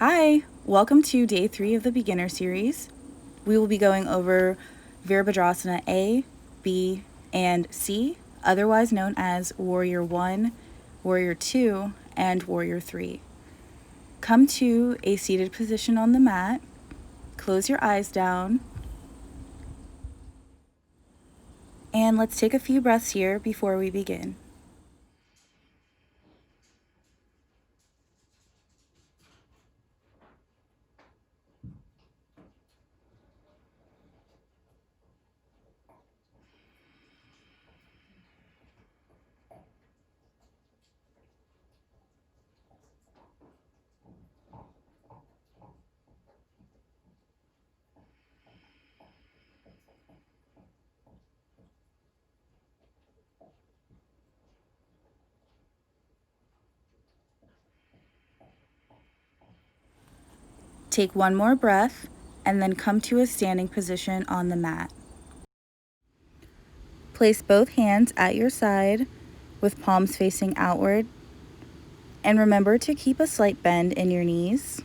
Hi, welcome to day 3 of the beginner series. We will be going over Virabhadrasana A, B, and C, otherwise known as Warrior 1, Warrior 2, and Warrior 3. Come to a seated position on the mat, close your eyes down, and let's take a few breaths here before we begin. Take one more breath, and then come to a standing position on the mat. Place both hands at your side with palms facing outward, and remember to keep a slight bend in your knees.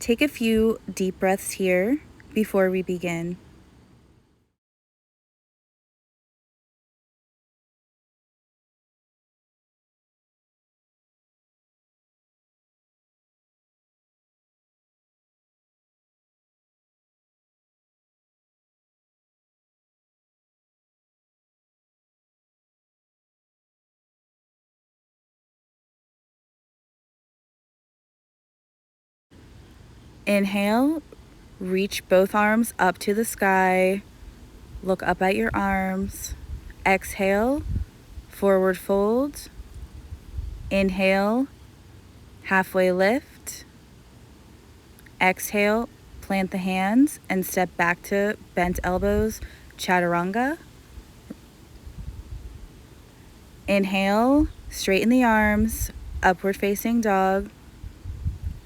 Take a few deep breaths here before we begin. Inhale, reach both arms up to the sky. Look up at your arms. Exhale, forward fold. Inhale, halfway lift. Exhale, plant the hands and step back to bent elbows, chaturanga. Inhale, straighten the arms, upward facing dog.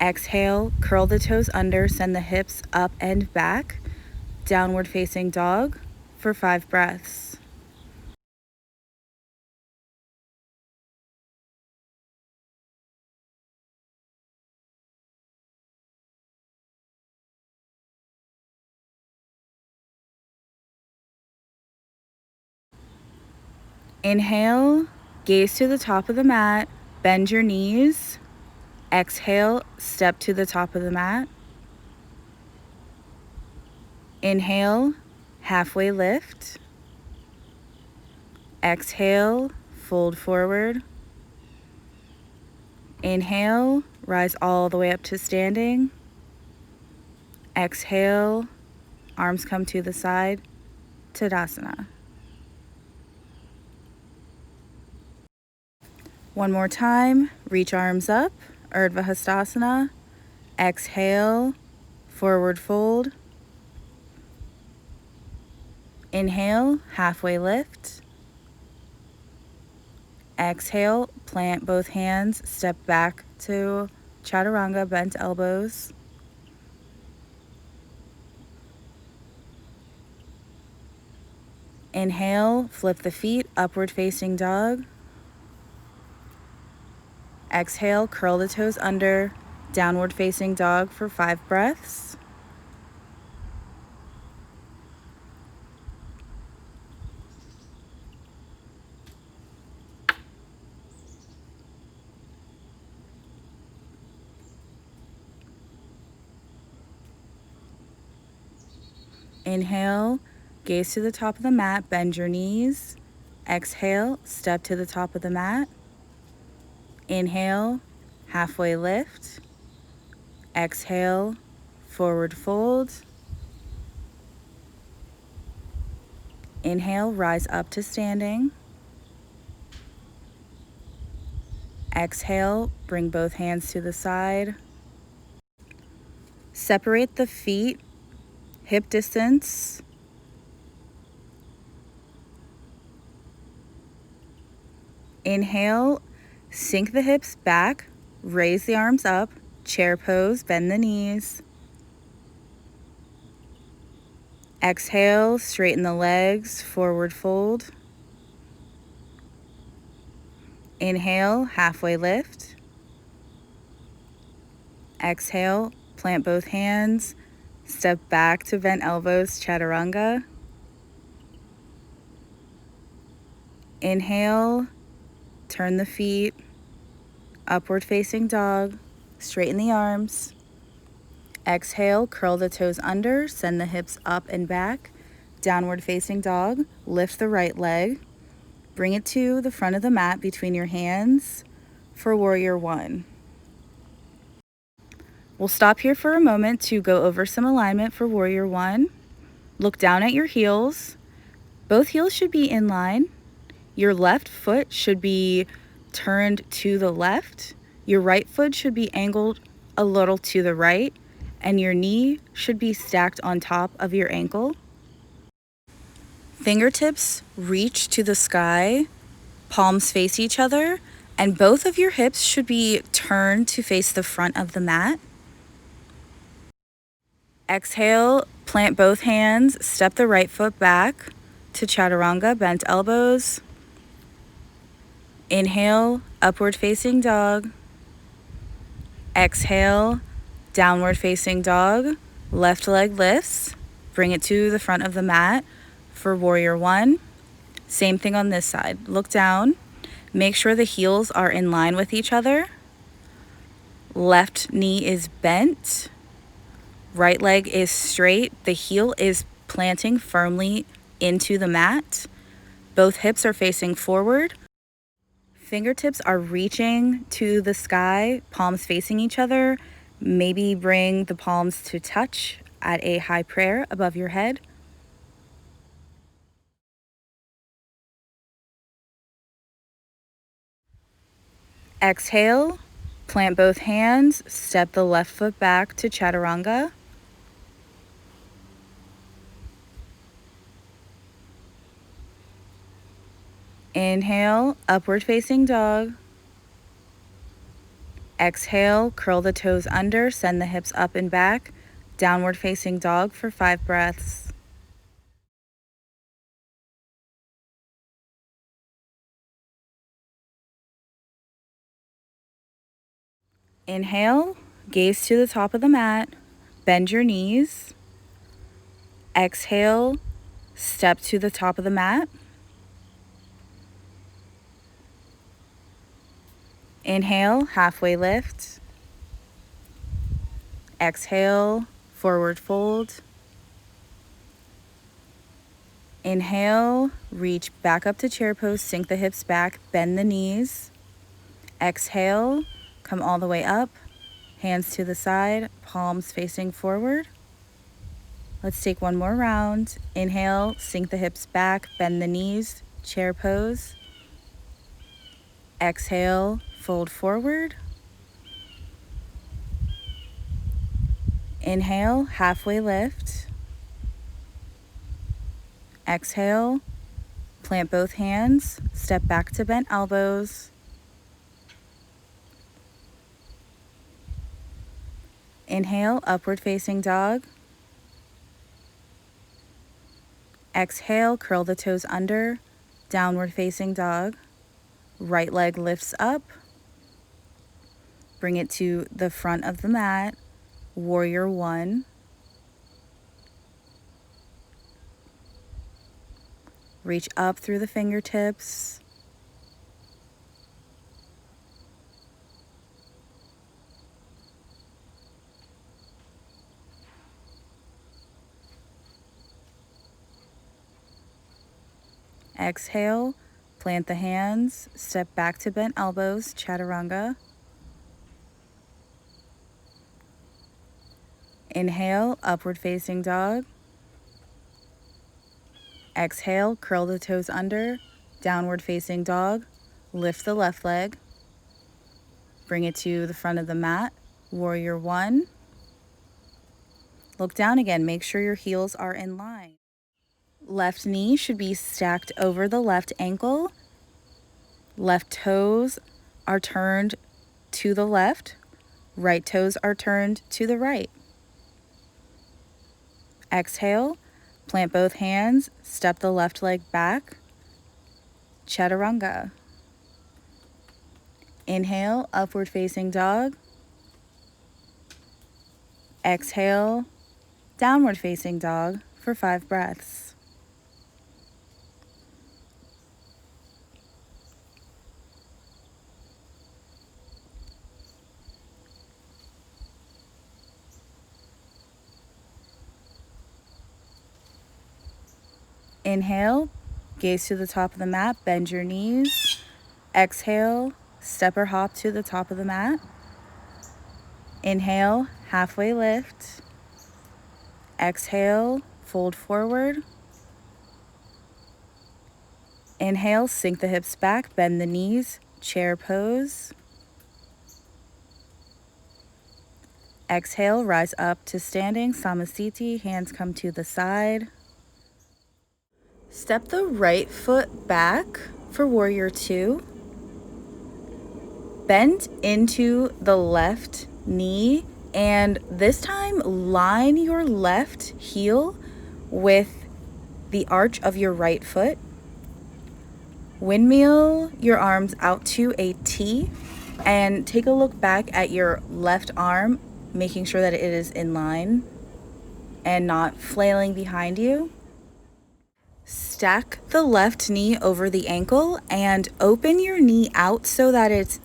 Exhale, curl the toes under, send the hips up and back. Downward facing dog for 5 breaths. Inhale, gaze to the top of the mat, bend your knees. Exhale, step to the top of the mat. Inhale, halfway lift. Exhale, fold forward. Inhale, rise all the way up to standing. Exhale, arms come to the side, Tadasana. One more time, reach arms up, Urdhva Hastasana. Exhale, forward fold. Inhale, halfway lift. Exhale, plant both hands, step back to chaturanga, bent elbows. Inhale, flip the feet, upward facing dog. Exhale, curl the toes under, downward facing dog for 5 breaths. Inhale, gaze to the top of the mat, bend your knees. Exhale, step to the top of the mat. Inhale, halfway lift. Exhale, forward fold. Inhale, rise up to standing. Exhale, bring both hands to the side. Separate the feet, hip distance. Inhale, sink the hips back, raise the arms up, chair pose, bend the knees. Exhale, straighten the legs, forward fold. Inhale, halfway lift. Exhale, plant both hands, step back to bent elbows, chaturanga. Inhale, turn the feet, upward facing dog, straighten the arms. Exhale, curl the toes under, send the hips up and back. Downward facing dog, lift the right leg. Bring it to the front of the mat between your hands for warrior one. We'll stop here for a moment to go over some alignment for warrior one. Look down at your heels. Both heels should be in line. Your left foot should be turned to the left. Your right foot should be angled a little to the right, and your knee should be stacked on top of your ankle. Fingertips reach to the sky, palms face each other, and both of your hips should be turned to face the front of the mat. Exhale, plant both hands, step the right foot back to chaturanga, bent elbows. Inhale, upward facing dog. Exhale, downward facing dog. Left leg lifts, bring it to the front of the mat for warrior one. Same thing on this side. Look down, make sure the heels are in line with each other. Left knee is bent, right leg is straight, the heel is planting firmly into the mat. Both hips are facing forward. Fingertips are reaching to the sky, palms facing each other. Maybe bring the palms to touch at a high prayer above your head. Exhale, plant both hands, step the left foot back to chaturanga. Inhale, upward facing dog. Exhale, curl the toes under, send the hips up and back. Downward facing dog for 5 breaths. Inhale, gaze to the top of the mat, bend your knees. Exhale, step to the top of the mat. Inhale, halfway lift. Exhale, forward fold. Inhale, reach back up to chair pose, sink the hips back, bend the knees. Exhale, come all the way up, hands to the side, palms facing forward. Let's take one more round. Inhale, sink the hips back, bend the knees, chair pose. Exhale, fold forward. Inhale, halfway lift. Exhale, plant both hands, step back to bent elbows. Inhale, upward facing dog. Exhale, curl the toes under, downward facing dog. Right leg lifts up. Bring it to the front of the mat, warrior one. Reach up through the fingertips. Exhale, plant the hands, step back to bent elbows, chaturanga. Inhale, upward facing dog. Exhale, curl the toes under, downward facing dog. Lift the left leg. Bring it to the front of the mat, warrior one. Look down again, make sure your heels are in line. Left knee should be stacked over the left ankle. Left toes are turned to the left. Right toes are turned to the right. Exhale, Plant both hands, step the left leg back, Chaturanga. Inhale, upward facing dog. Exhale, downward facing dog for 5 breaths. Inhale, gaze to the top of the mat, bend your knees. Exhale, step or hop to the top of the mat. Inhale, halfway lift. Exhale, fold forward. Inhale, sink the hips back, bend the knees, chair pose. Exhale, rise up to standing, Samasthiti, hands come to the side. Step the right foot back for Warrior Two. Bend into the left knee, and this time line your left heel with the arch of your right foot. Windmill your arms out to a T and take a look back at your left arm, making sure that it is in line and not flailing behind you. Stack the left knee over the ankle and open your knee out so that it's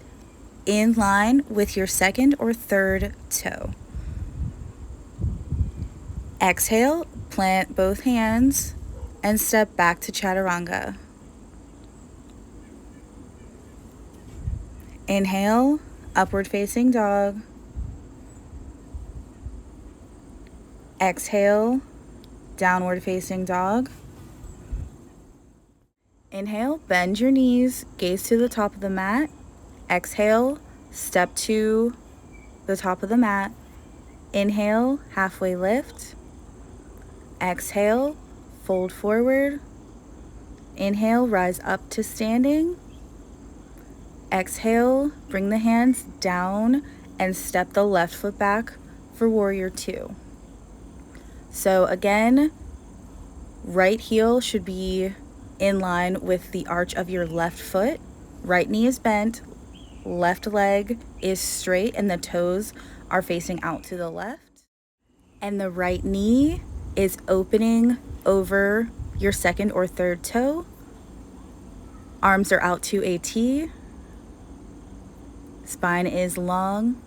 in line with your second or third toe. Exhale, plant both hands and step back to Chaturanga. Inhale, upward facing dog. Exhale, downward facing dog. Inhale, bend your knees, gaze to the top of the mat. Exhale, step to the top of the mat. Inhale, halfway lift. Exhale, fold forward. Inhale, rise up to standing. Exhale, bring the hands down and step the left foot back for Warrior Two. So again, right heel should be in line with the arch of your left foot. Right knee is bent, left leg is straight, and the toes are facing out to the left. And the right knee is opening over your second or third toe. Arms are out to a T. Spine is long.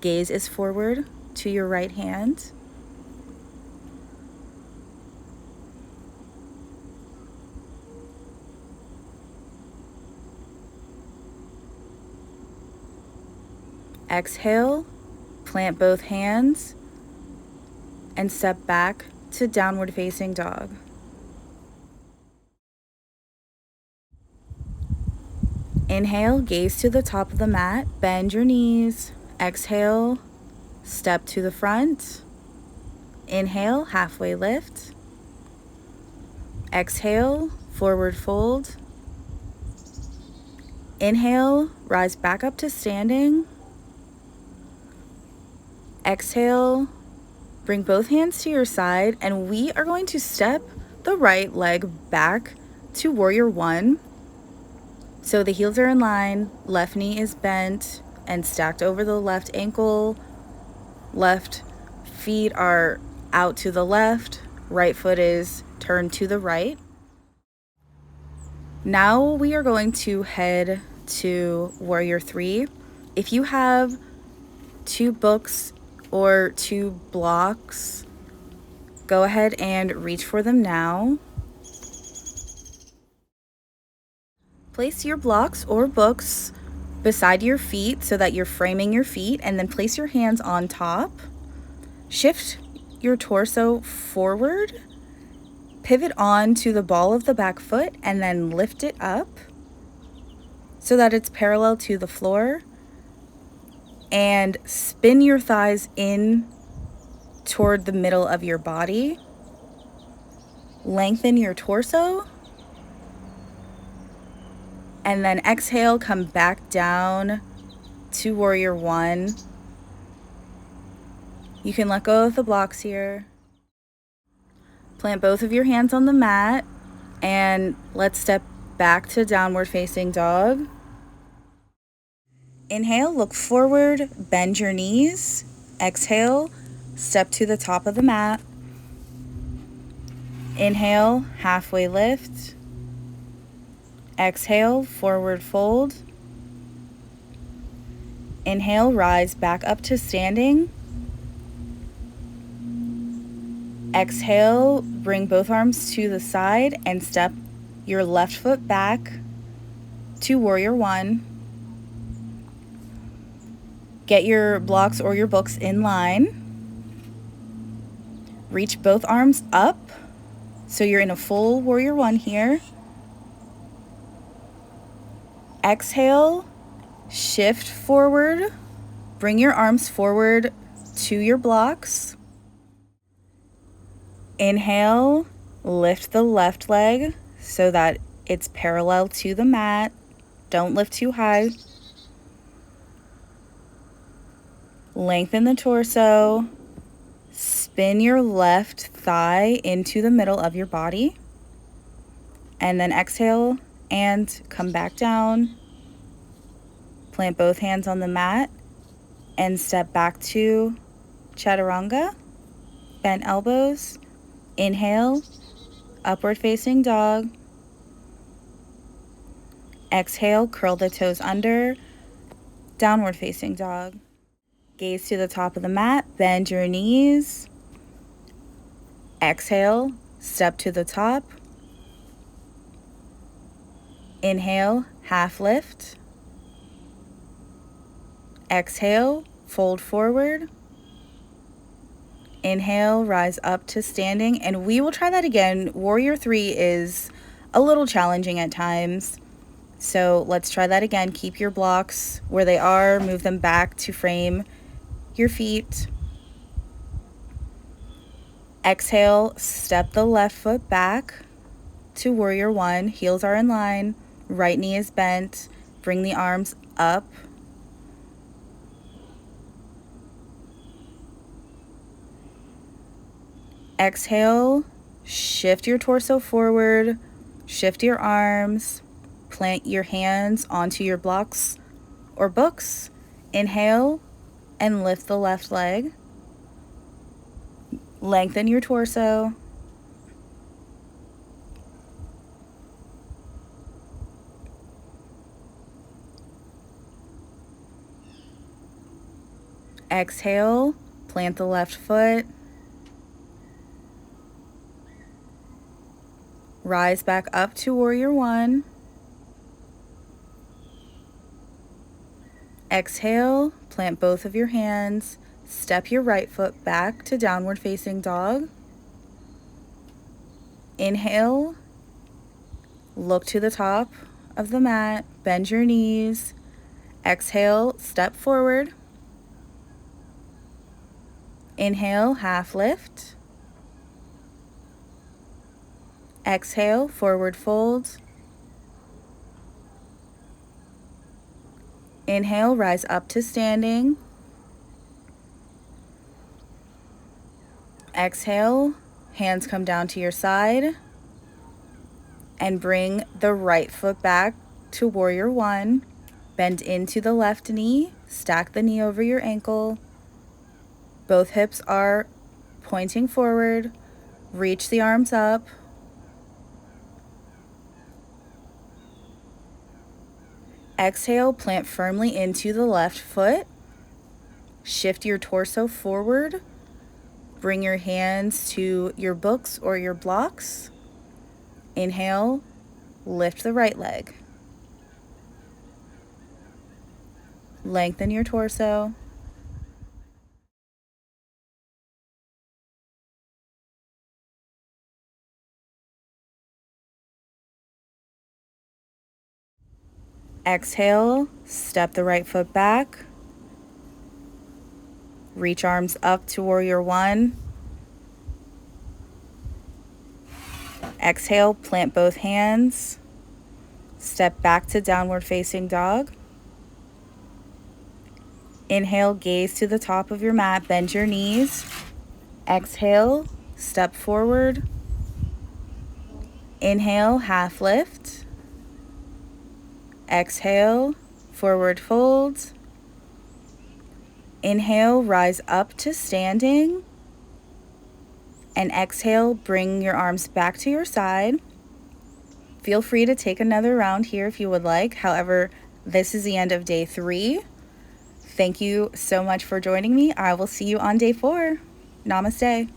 Gaze is forward to your right hand. Exhale, plant both hands and step back to downward facing dog. Inhale, gaze to the top of the mat, bend your knees. Exhale, step to the front. Inhale, halfway lift. Exhale, forward fold. Inhale, rise back up to standing. Exhale, bring both hands to your side, and we are going to step the right leg back to Warrior One. So the heels are in line, left knee is bent and stacked over the left ankle. Left feet are out to the left, right foot is turned to the right. Now we are going to head to Warrior Three. If you have 2 books or 2 blocks, go ahead and reach for them now. Place your blocks or books beside your feet so that you're framing your feet, and then place your hands on top. Shift your torso forward, pivot on to the ball of the back foot, and then lift it up so that it's parallel to the floor. And spin your thighs in toward the middle of your body. Lengthen your torso. And then exhale, come back down to Warrior One. You can let go of the blocks here. Plant both of your hands on the mat and let's step back to downward facing dog. Inhale, look forward, bend your knees. Exhale, step to the top of the mat. Inhale, halfway lift. Exhale, forward fold. Inhale, rise back up to standing. Exhale, bring both arms to the side and step your left foot back to warrior one. Get your blocks or your books in line. Reach both arms up so you're in a full warrior one here. Exhale, shift forward. Bring your arms forward to your blocks. Inhale, lift the left leg so that it's parallel to the mat. Don't lift too high. Lengthen the torso. Spin your left thigh into the middle of your body. And then exhale and come back down. Plant both hands on the mat and step back to chaturanga. Bend elbows. Inhale, upward facing dog. Exhale, curl the toes under, downward facing dog. Gaze to the top of the mat, bend your knees. Exhale, step to the top. Inhale, half lift. Exhale, fold forward. Inhale, rise up to standing, and we will try that again. Warrior 3 is a little challenging at times. So let's try that again. Keep your blocks where they are, move them back to frame your feet. Exhale, step the left foot back to warrior 1. Heels are in line, right knee is bent. Bring the arms up. Exhale, shift your torso forward, shift your arms, plant your hands onto your blocks or books. Inhale and lift the left leg. Lengthen your torso. Exhale, plant the left foot. Rise back up to warrior 1. Exhale, plant both of your hands. Step your right foot back to downward facing dog. Inhale, look to the top of the mat, bend your knees. Exhale, step forward. Inhale, half lift. Exhale, forward fold. Inhale, rise up to standing. Exhale, hands come down to your side. And bring the right foot back to warrior 1. Bend into the left knee, stack the knee over your ankle. Both hips are pointing forward. Reach the arms up. Exhale, plant firmly into the left foot. Shift your torso forward. Bring your hands to your books or your blocks. Inhale, lift the right leg. Lengthen your torso. Exhale, step the right foot back. Reach arms up to warrior 1. Exhale, plant both hands. Step back to downward facing dog. Inhale, gaze to the top of your mat, bend your knees. Exhale, step forward. Inhale, half lift. Exhale, forward fold. Inhale, rise up to standing. And exhale, bring your arms back to your side. Feel free to take another round here if you would like. However, this is the end of day 3. Thank you so much for joining me. I will see you on day 4. Namaste.